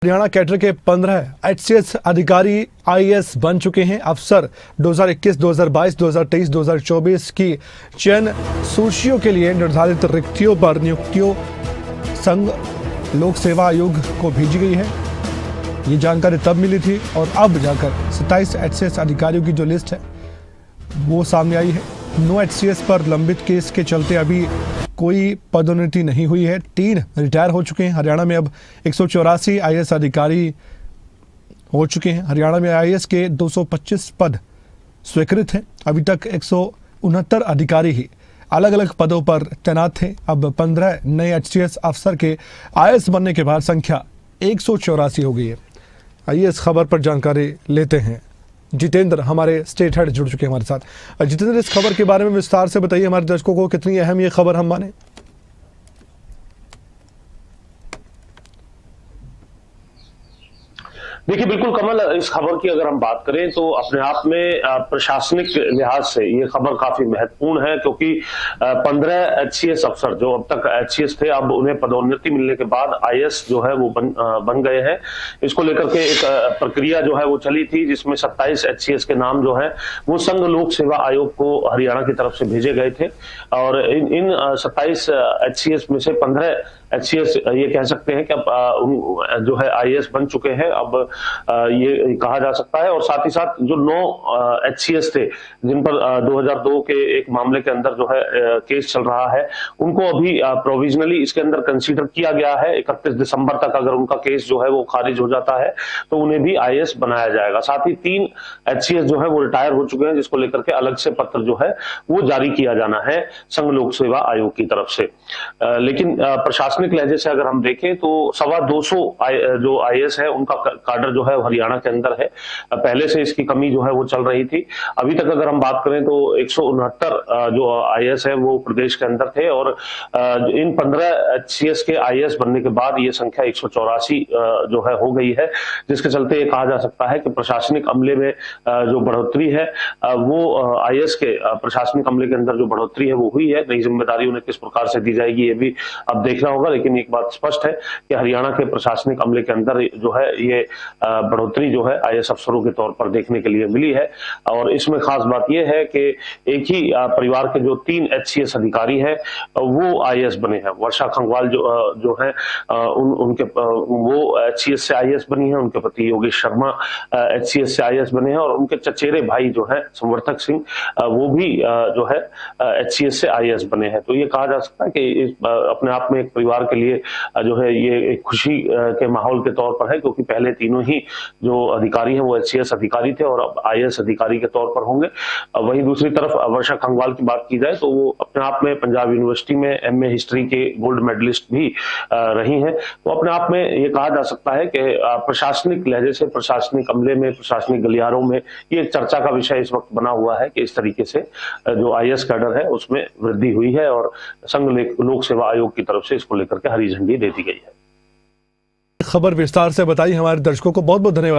Haryana cadre के 15 HCS अधिकारी IAS बन चुके हैं। अफसर 2021, 2022, 2023, 2024 की चयन सूचियों के लिए निर्धारित रिक्तियों पर नियुक्तियों संघ लोक सेवा आयोग को भेजी गई है। ये जानकारी तब मिली थी और अब जाकर 27 एचसीएस अधिकारियों की जो लिस्ट है वो सामने आई है। 9 एचसीएस पर लंबित केस के चलते अभी कोई पदोन्नति नहीं हुई है। 3 रिटायर हो चुके हैं। हरियाणा में अब 184 आईएएस अधिकारी हो चुके हैं। हरियाणा में आईएएस के 225 पद स्वीकृत हैं। अभी तक 169 अधिकारी ही अलग अलग पदों पर तैनात थे। अब 15 नए एचसीएस अफसर के आईएएस बनने के बाद संख्या 184 हो गई है। आइए इस खबर पर जानकारी लेते हैं। जितेंद्र हमारे स्टेट हेड जुड़ चुके हैं हमारे साथ। जितेंद्र, इस खबर के बारे में विस्तार से बताइए हमारे दर्शकों को, कितनी अहम ये खबर हम माने। देखिए, बिल्कुल कमल, इस खबर की अगर हम बात करें तो अपने आप में प्रशासनिक लिहाज से ये खबर काफी महत्वपूर्ण है, क्योंकि 15 एचसीएस अफसर जो अब तक एचसीएस थे, अब उन्हें पदोन्नति मिलने के बाद आईएएस जो है वो बन गए हैं। इसको लेकर के एक प्रक्रिया जो है वो चली थी, जिसमें 27 एचसीएस के नाम जो है वो संघ लोक सेवा आयोग को हरियाणा की तरफ से भेजे गए थे। और इन 27 एचसीएस में से 15 एचसीएस ये कह सकते हैं कि अब जो है आईएएस बन चुके हैं। अब ये कहा जा सकता है। और साथ ही साथ जो 9 एचसीएस थे, जिन पर 2002 के एक मामले के अंदर जो है केस चल रहा है, उनको अभी प्रोविजनली इसके अंदर कंसीडर किया गया है। 31 दिसंबर तक अगर उनका केस जो है वो खारिज हो जाता है तो उन्हें भी आईएएस बनाया जाएगा। साथ ही 3 एचसीएस जो है वो रिटायर हो चुके हैं, जिसको लेकर के अलग से पत्र जो है वो जारी किया जाना है संघ लोक सेवा आयोग की तरफ से। लेकिन प्रशासनिक लहजे से अगर हम देखें तो 225 जो आईएएस है उनका काडर जो है हरियाणा के अंदर है। पहले से इसकी कमी जो है वो चल रही थी। अभी तक अगर हम बात करें तो 169 जो आईएएस है वो प्रदेश के अंदर थे। और इन 15 एचसीएस के आईएएस बनने के बाद ये संख्या 184 जो है हो गई है, जिसके चलते ये कहा जा सकता है कि प्रशासनिक अमले में जो बढ़ोतरी है वो आईएएस के प्रशासनिक अमले के अंदर जो बढ़ोतरी है वो हुई है। नई जिम्मेदारी उन्हें किस प्रकार से दी जाएगी ये भी अब देखना होगा। लेकिन एक बात स्पष्ट है कि हरियाणा के प्रशासनिक अमले के अंदर जो है ये बढ़ोतरी जो है आईएएस अफसरों के तौर पर देखने के लिए मिली है। और इसमें खास बात यह है कि एक ही परिवार के जो 3 एचसीएस अधिकारी हैं वो आईएएस बने हैं। वर्षा खंगवाल जो है उनके वो एचसीएस से आईएएस बनी है। उनके पति योगेश शर्मा एचसीएस से आईएएस बने हैं। और उनके चचेरे भाई जो है संवर्धक सिंह, वो भी जो है एचसीएस से आईएएस बने हैं। तो ये कहा जा सकता है कि अपने आप में एक परिवार के लिए जो है ये एक खुशी के माहौल के तौर पर है, क्योंकि पहले तीनों ही जो अधिकारी हैं वो एचसीएस अधिकारी थे और अब आईएएस अधिकारी के तौर पर होंगे। वहीं दूसरी तरफ वर्षा खंगवाल की बात की जाए तो वो अपने आप में पंजाब यूनिवर्सिटी में एमए हिस्ट्री के गोल्ड मेडलिस्ट भी रही हैं। तो अपने आप में ये कहा जा सकता है कि प्रशासनिक लहजे से, प्रशासनिक अमले में, प्रशासनिक गलियारों में ये एक चर्चा का विषय इस वक्त बना हुआ है कि इस तरीके से जो आईएएस कैडर है उसमें वृद्धि हुई है और संघ लोक सेवा आयोग की तरफ से इसको लेकर के हरी झंडी दे दी गई है। खबर विस्तार से बताई हमारे दर्शकों को। बहुत बहुत धन्यवाद।